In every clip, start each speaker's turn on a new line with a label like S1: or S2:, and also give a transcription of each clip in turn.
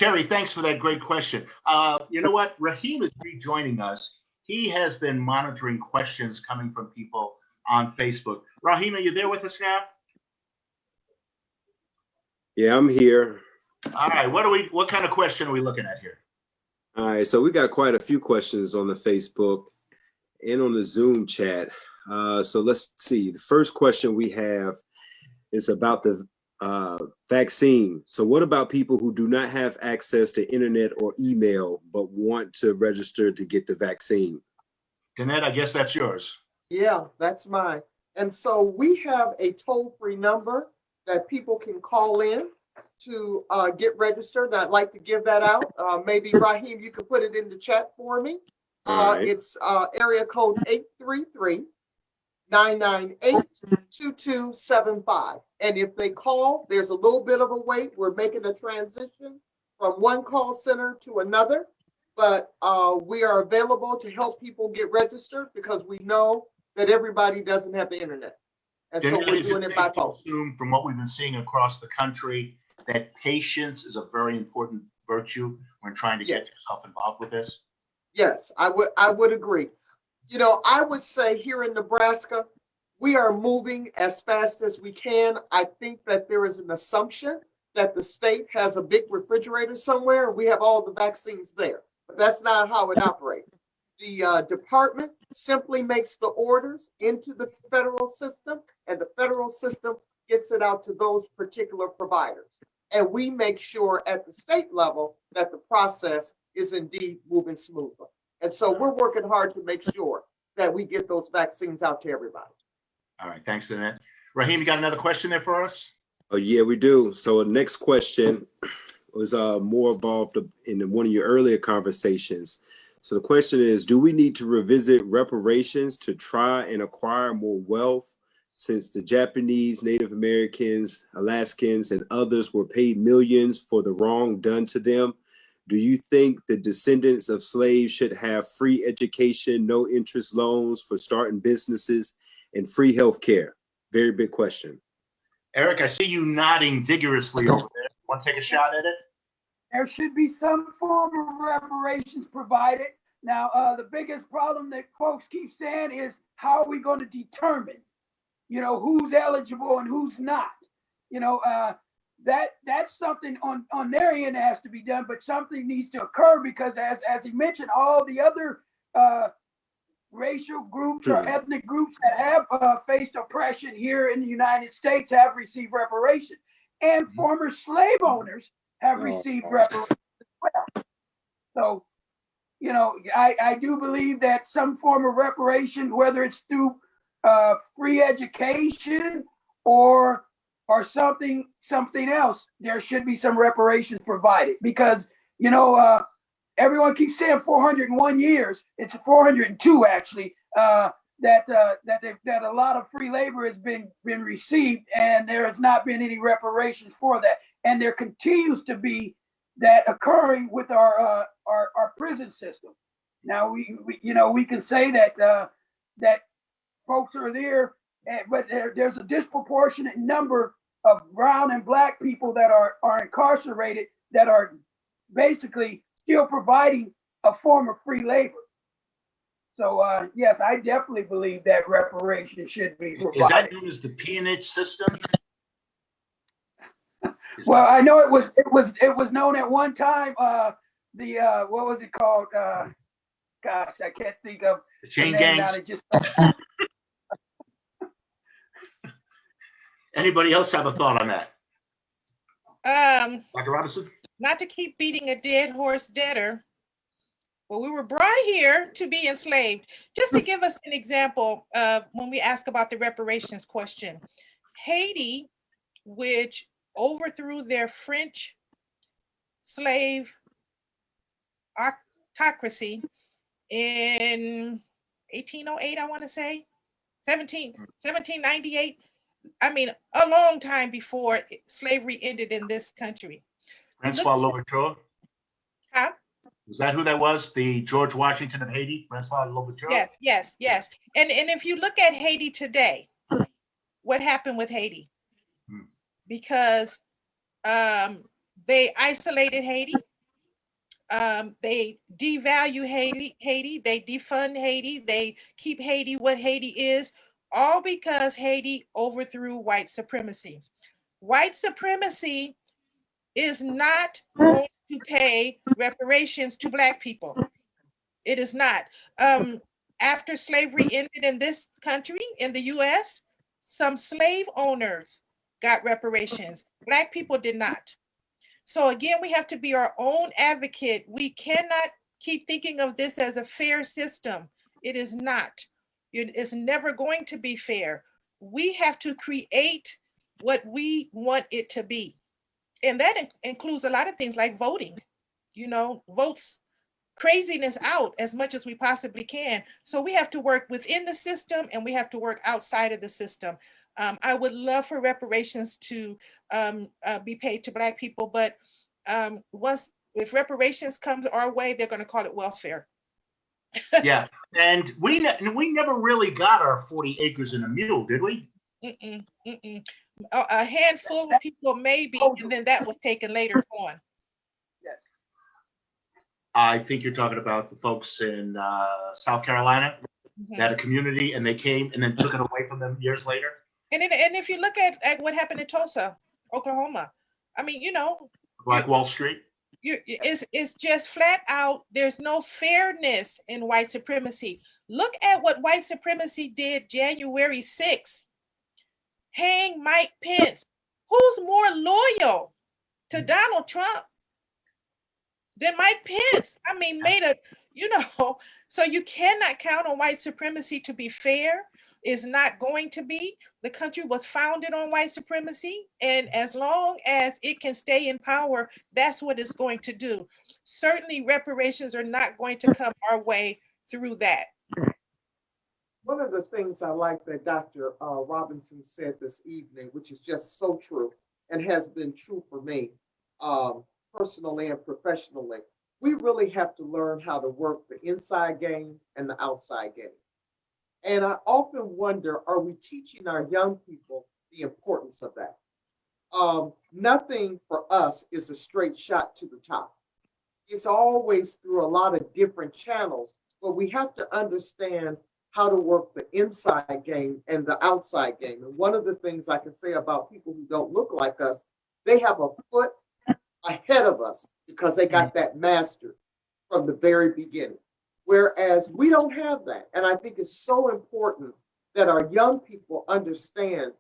S1: Terry, thanks for that great question. You know what? Raheem is rejoining us. He has been monitoring questions coming from people on Facebook. Raheem, are you there with us now?
S2: Yeah, I'm here.
S1: All right. What kind of question are we looking at here?
S2: All right, so we got quite a few questions on the Facebook and on the Zoom chat. So let's see. The first question we have is about the vaccine. So what about people who do not have access to internet or email but want to register to get the vaccine?
S1: Dannette, I guess that's yours.
S3: Yeah, that's mine. And so we have a toll-free number that people can call in to get registered. I'd like to give that out. Maybe Raheem, you could put it in the chat for me.
S2: Right.
S3: It's area code 833-998-2275. And if they call, there's a little bit of a wait. We're making a transition from one call center to another, but we are available to help people get registered because we know that everybody doesn't have the internet. And so we're doing it by phone.
S1: From what we've been seeing across the country, that patience is a very important virtue when trying to get yourself involved with this?
S3: Yes, I would agree. You know, I would say here in Nebraska, we are moving as fast as we can. I think that there is an assumption that the state has a big refrigerator somewhere and we have all the vaccines there. But that's not how it operates. The department simply makes the orders into the federal system, and the federal system gets it out to those particular providers. And we make sure at the state level that the process is indeed moving smoothly. And so we're working hard to make sure that we get those vaccines out to everybody.
S1: All right, thanks, Dannette. Raheem, you got another question there for us?
S2: Oh, yeah, we do. So the next question was more involved in one of your earlier conversations. So the question is, do we need to revisit reparations to try and acquire more wealth since the Japanese, Native Americans, Alaskans, and others were paid millions for the wrong done to them? Do you think the descendants of slaves should have free education, no interest loans for starting businesses, and free health care? Very big question.
S1: Eric, I see you nodding vigorously over there. Want to take a shot at it?
S4: There should be some form of reparations provided. Now, the biggest problem that folks keep saying is, how are we going to determine, who's eligible and who's not? That's something on their end has to be done, but something needs to occur because as he mentioned, all the other racial groups or ethnic groups that have faced oppression here in the United States have received reparation, and former slave owners have received reparations as well. So, I do believe that some form of reparation, whether it's through free education or something else, there should be some reparations provided because, everyone keeps saying 401 years. It's 402 actually. That a lot of free labor has been received, and there has not been any reparations for that. And there continues to be that occurring with our prison system. Now we can say that that folks are there, but there's a disproportionate number of brown and black people that are incarcerated that are basically still providing a form of free labor. So yes, I definitely believe that reparation should be provided.
S1: Is that known as the peonage system?
S4: Well, I know it was known at one time. What was it called? Gosh, I can't think of
S1: the chain gangs. Anybody else have a thought on that? Dr. Robinson?
S5: Not to keep beating a dead horse deader, but we were brought here to be enslaved. Just to give us an example of when we ask about the reparations question, Haiti, which overthrew their French slave autocracy in 1808, I want to say, 1798. I mean, a long time before slavery ended in this country.
S1: Francois Louverture?
S5: Huh?
S1: Was that who that was? The George Washington of Haiti? Francois Louverture?
S5: Yes. And if you look at Haiti today, what happened with Haiti? Because they isolated Haiti. They devalue Haiti, they defund Haiti, they keep Haiti what Haiti is, all because Haiti overthrew white supremacy. White supremacy is not going to pay reparations to Black people. It is not. After slavery ended in this country, in the US, some slave owners got reparations. Black people did not. So again, we have to be our own advocate. We cannot keep thinking of this as a fair system. It is not. It is never going to be fair. We have to create what we want it to be. And that includes a lot of things like voting, votes craziness out as much as we possibly can. So we have to work within the system and we have to work outside of the system. I would love for reparations to be paid to Black people, but if reparations comes our way, they're going to call it welfare.
S1: Yeah, and we never really got our 40 acres and a mule, did we?
S5: A handful of people maybe, and then that was taken later on.
S1: I think you're talking about the folks in South Carolina that had a community and they came and then took it away from them years later.
S5: And if you look at what happened in Tulsa, Oklahoma, I mean,
S1: Black Wall Street.
S5: It's just flat out. There's no fairness in white supremacy. Look at what white supremacy did January 6th. Hang Mike Pence. Who's more loyal to Donald Trump than Mike Pence? I mean, so you cannot count on white supremacy to be fair. It's not going to be. The country was founded on white supremacy, and as long as it can stay in power, that's what it's going to do. Certainly, reparations are not going to come our way through that.
S3: One of the things I like that Dr. Robinson said this evening, which is just so true and has been true for me, personally and professionally, we really have to learn how to work the inside game and the outside game. And I often wonder, are we teaching our young people the importance of that? Nothing for us is a straight shot to the top. It's always through a lot of different channels, but we have to understand how to work the inside game and the outside game. And one of the things I can say about people who don't look like us, they have a foot ahead of us because they got that mastered from the very beginning. Whereas we don't have that. And I think it's so important that our young people understand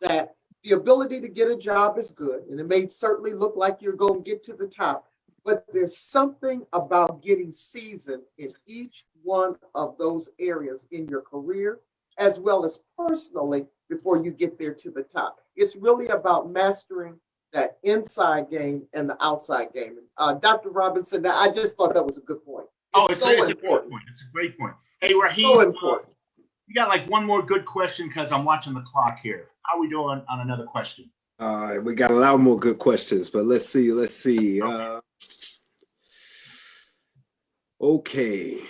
S3: that the ability to get a job is good. And it may certainly look like you're going to get to the top, but there's something about getting seasoned in each one of those areas in your career, as well as personally, before you get there to the top. It's really about mastering that inside game and the outside game. Dr. Robinson, I just thought that was a good point.
S1: It's so important. It's a great point. Hey, Raheem,
S3: so important.
S1: You got like one more good question because I'm watching the clock here. How are we doing on another question?
S2: We got a lot more good questions, but let's see. Okay.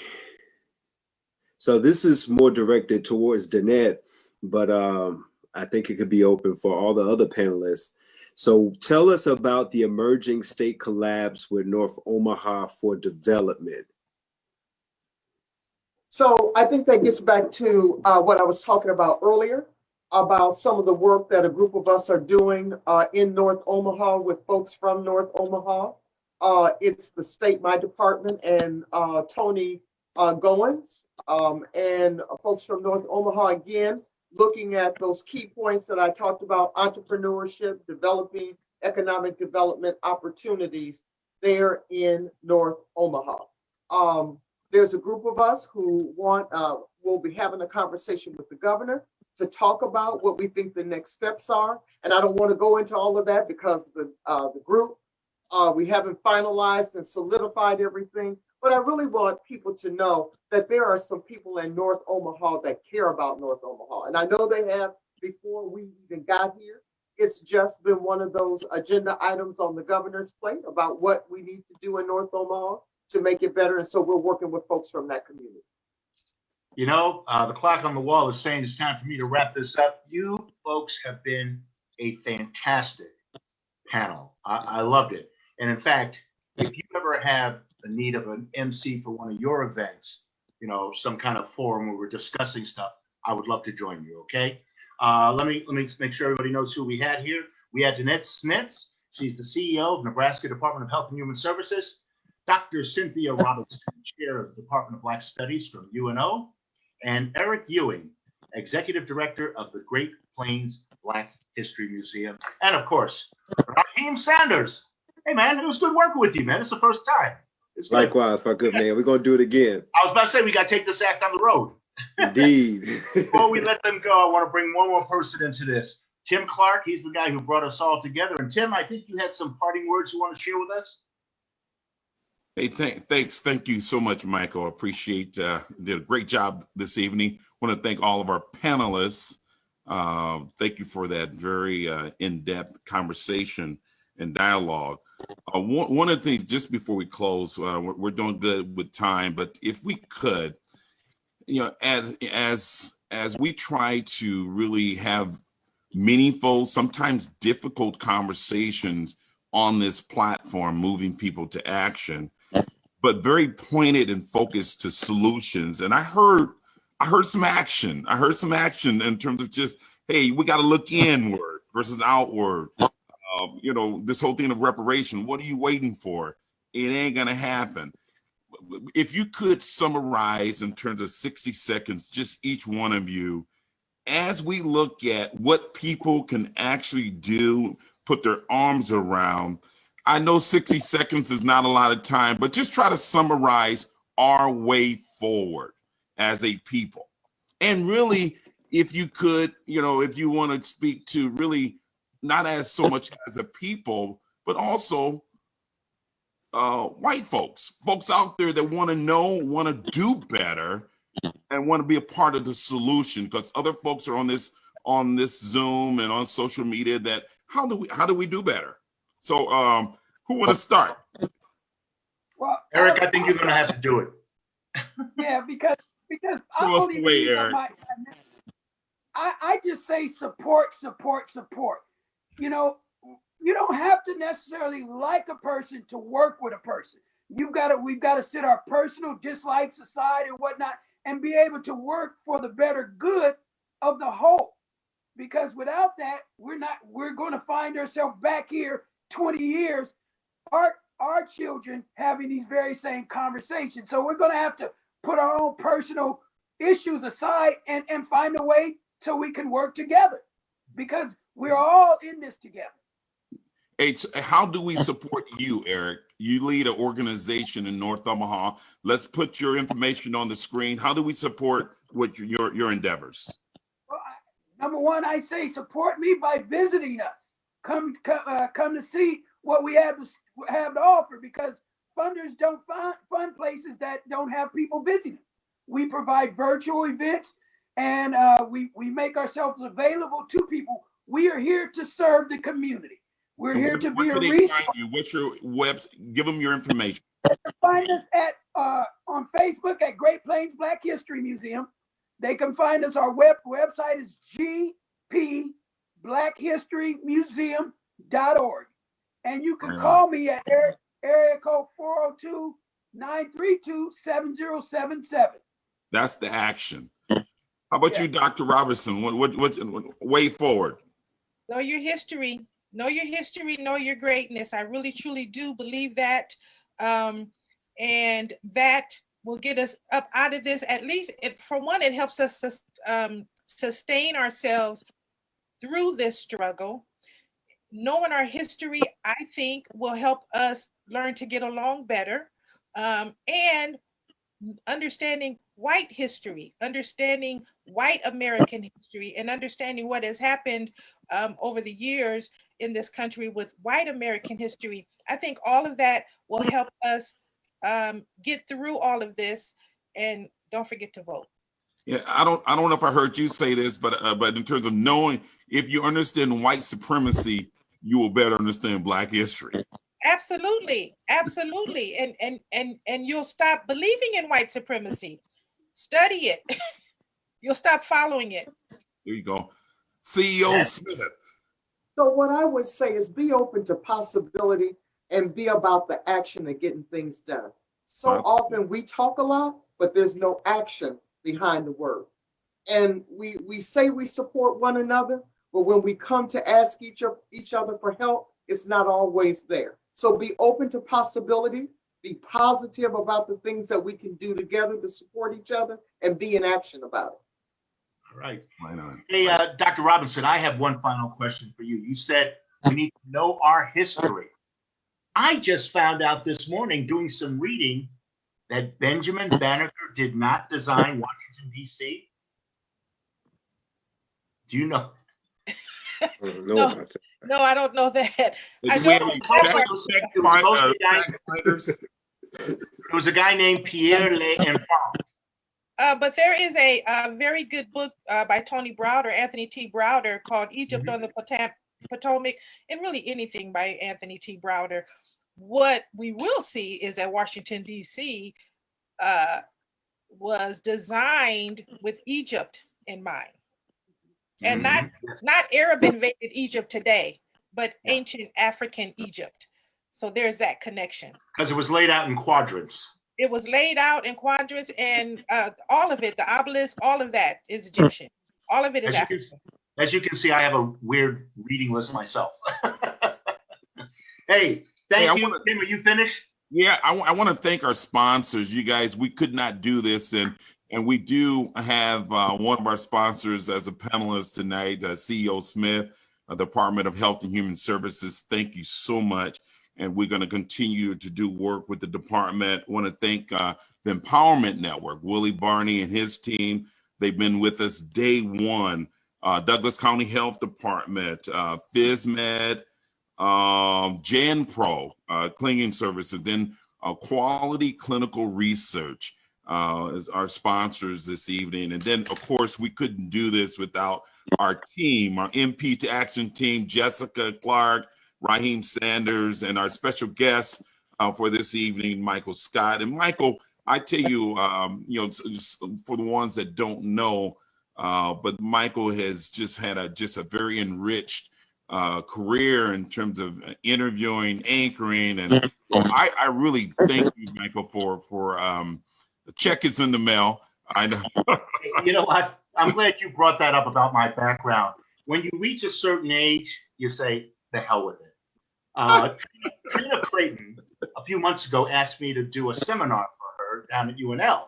S2: So this is more directed towards Dannette, but I think it could be open for all the other panelists. So tell us about the emerging state collabs with North Omaha for development.
S3: So I think that gets back to what I was talking about earlier, about some of the work that a group of us are doing in North Omaha with folks from North Omaha. It's the state, my department, and Tony Goins, and folks from North Omaha, again, looking at those key points that I talked about: entrepreneurship, developing economic development opportunities there in North Omaha. There's a group of us who we'll be having a conversation with the governor to talk about what we think the next steps are. And I don't want to go into all of that because the group, we haven't finalized and solidified everything. But I really want people to know that there are some people in North Omaha that care about North Omaha. And I know they have before we even got here. It's just been one of those agenda items on the governor's plate about what we need to do in North Omaha to make it better. And so we're working with folks from that community.
S1: The clock on the wall is saying it's time for me to wrap this up. You folks have been a fantastic panel. I loved it. And in fact, if you ever have a need of an MC for one of your events, some kind of forum where we're discussing stuff, I would love to join you. Okay. Let me make sure everybody knows who we had here. We had Dannette Smith. She's the CEO of Nebraska Department of Health and Human Services. Dr. Cynthia Robinson, Chair of the Department of Black Studies from UNO. And Eric Ewing, Executive Director of the Great Plains Black History Museum. And of course, Raheem Sanders. Hey man, it was good working with you, man. It's the first time. It's good.
S2: Likewise, my good man. We're going to do it again.
S1: I was about to say, we got to take this act on the road.
S2: Indeed.
S1: Before we let them go, I want to bring one more person into this. Tim Clark, he's the guy who brought us all together. And Tim, I think you had some parting words you want to share with us.
S6: Hey, thanks. Thank you so much, Michael. I appreciate did a great job this evening. I want to thank all of our panelists. Thank you for that very in-depth conversation and dialogue. One of the things, just before we close, we're doing good with time, but if we could, as we try to really have meaningful, sometimes difficult conversations on this platform, moving people to action, but very pointed and focused to solutions. And I heard some action. I heard some action in terms of just, hey, we got to look inward versus outward. This whole thing of reparation. What are you waiting for? It ain't going to happen. If you could summarize in terms of 60 seconds, just each one of you, as we look at what people can actually do, put their arms around. I know 60 seconds is not a lot of time, but just try to summarize our way forward as a people. And really, if you could, if you want to speak to really not as so much as a people, but also white folks out there that want to know, want to do better, and want to be a part of the solution, because other folks are on this Zoom and on social media that how do we do better? So who want to start?
S4: Well,
S1: Eric, I think you're going to have to do it.
S4: Yeah, because I
S6: Who else
S4: only
S6: the way,
S4: believe
S6: Eric?
S4: I just say support. You don't have to necessarily like a person to work with a person. We've got to set our personal dislikes aside and whatnot and be able to work for the better good of the whole. Because without that, we're going to find ourselves back here 20 years, our children having these very same conversations. So we're going to have to put our own personal issues aside and find a way so we can work together, because we're all in this together.
S6: Hey, how do we support you, Eric? You lead an organization in North Omaha. Let's put your information on the screen. How do we support what your endeavors?
S4: Well, number one, I say support me by visiting us. Come to see what we have to offer, because funders don't fund places that don't have people visiting. We provide virtual events, and we make ourselves available to people. We are here to serve the community. We're here to be a resource.
S6: What's your website? Give them your information.
S4: Find us at on Facebook at Great Plains Black History Museum. They can find us. Our website is gpblackhistorymuseum.org. And you can call me at area code 402-932-7077.
S6: That's the action. How about you, Dr. Robinson? What way forward?
S5: Know your history. Know your history, know your greatness. I really, truly do believe that. And that will get us up out of this. At least, for one, it helps us sustain ourselves through this struggle. Knowing our history, I think, will help us learn to get along better. And understanding white history, understanding white American history, and understanding what has happened over the years in this country with white American history. I think all of that will help us get through all of this. And don't forget to vote.
S6: Yeah, I don't know if I heard you say this, but in terms of knowing, if you understand white supremacy, you will better understand Black history.
S5: Absolutely, and you'll stop believing in white supremacy. Study it. You'll stop following it.
S6: There you go, CEO Smith.
S3: So what I would say is be open to possibility. and be about the action and getting things done. So
S6: Wow.
S3: often we talk a lot, but there's no action behind the word. And we say we support one another, but when we come to ask each other for help, it's not always there. So be open to possibility, be positive about the things that we can do together to support each other, and be in action about it.
S1: All right.
S6: Right on.
S1: Hey, Dr. Robinson, I have one final question for you. You said we need to know our history. I just found out this morning doing some reading that Benjamin Banneker did not design Washington, D.C. Do you know?
S2: I don't know
S5: No.
S2: about that.
S5: No, I don't know that. I
S6: Do we
S5: know
S6: have
S5: it's
S6: any
S5: Harvard.
S6: fact finders?
S1: It was a guy named Pierre L'Enfant.
S5: But there is a very good book by Tony Browder, Anthony T. Browder, called Egypt on the Potomac, and really anything by Anthony T. Browder. What we will see is that Washington, D.C. Was designed with Egypt in mind. And not Arab invaded Egypt today, but ancient African Egypt. So there's that connection.
S1: Because it was laid out in quadrants.
S5: It was laid out in quadrants, and all of it, the obelisk, all of that is Egyptian. All of it is African.
S1: As you can see, I have a weird reading list myself. Hey, thank you. Tim, are you finished?
S6: Yeah, I want to thank our sponsors. You guys, we could not do this, and we do have one of our sponsors as a panelist tonight, CEO Smith, Department of Health and Human Services. Thank you so much. And we're going to continue to do work with the department. I want to thank the Empowerment Network, Willie Barney and his team. They've been with us day one. Douglas County Health Department, FizMed, JanPro, Cleaning Services, then Quality Clinical Research as our sponsors this evening. And then, of course, we couldn't do this without our team, our MP to Action team, Jessica Clark, Raheem Sanders, and our special guest for this evening, Michael Scott. And Michael, I tell you, just for the ones that don't know, but Michael has just had a very enriched career in terms of interviewing, anchoring, and I really thank you, Michael, for the check is in the mail. I know.
S1: You know what? I'm glad you brought that up about my background. When you reach a certain age, you say, the hell with it. Trina Clayton, a few months ago, asked me to do a seminar for her down at UNL.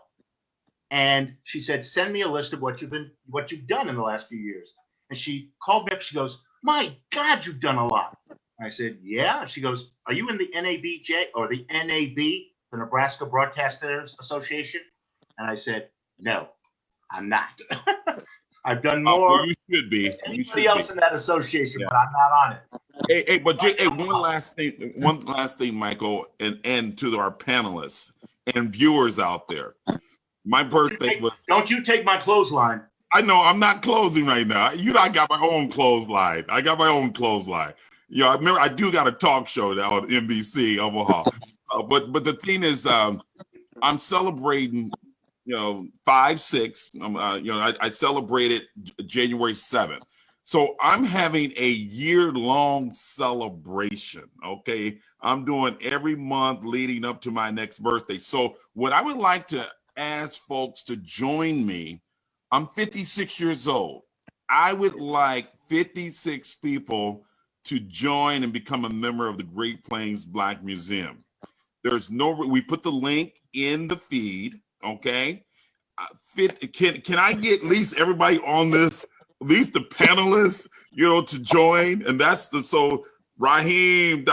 S1: And she said, send me a list of what you've done in the last few years. And she called me up. She goes, my God, you've done a lot. I said, yeah. She goes, are you in the NABJ or the NAB, the Nebraska Broadcasters Association? And I said, no, I'm not. I've done more.
S6: Well, you should be.
S1: Anybody else in that association,
S6: yeah.
S1: But I'm not on it.
S6: One last thing, Michael, and to our panelists and viewers out there. My birthday was.
S1: Don't you take my clothesline.
S6: I know I'm not closing right now. I got my own clothesline. You know, I remember I do got a talk show now on NBC Omaha. But the thing is, I'm celebrating. 5-6. I celebrated January 7th. So I'm having a year-long celebration. Okay, I'm doing every month leading up to my next birthday. So what I would like to ask folks to join me. I'm 56 years old. I would like 56 people to join and become a member of the Great Plains Black Museum. We put the link in the feed. Okay. Can I get at least everybody on this, at least the panelists, to join? And so Raheem,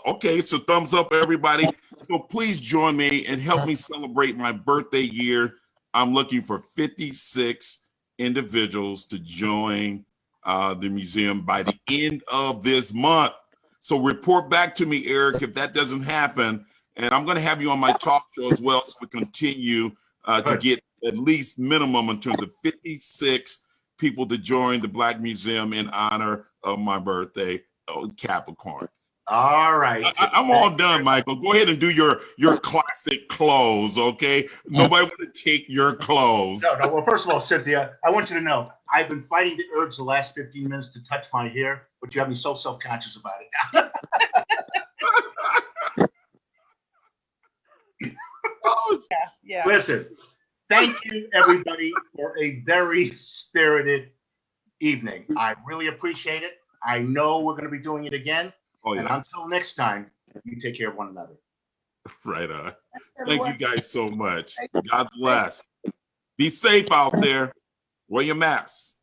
S6: okay, so thumbs up, everybody. So please join me and help me celebrate my birthday year. I'm looking for 56 individuals to join the museum by the end of this month. So report back to me, Eric, if that doesn't happen. And I'm going to have you on my talk show as well, so we continue to get at least minimum in terms of 56 people to join the Black Museum in honor of my birthday, Capricorn.
S1: All right.
S6: I'm all done, Michael. Go ahead and do your classic close, okay? Nobody want to take your close.
S1: No. Well, first of all, Cynthia, I want you to know, I've been fighting the urge the last 15 minutes to touch my hair, but you have me so self-conscious about it now.
S5: Yeah.
S1: Listen, thank you everybody for a very spirited evening. I really appreciate it. I know we're going to be doing it again.
S6: Oh,
S1: And
S6: yes.
S1: until next time, you take care of one another.
S6: Right on. Thank
S4: Everyone.
S6: you guys so much. God bless. Be safe out there. Wear your masks.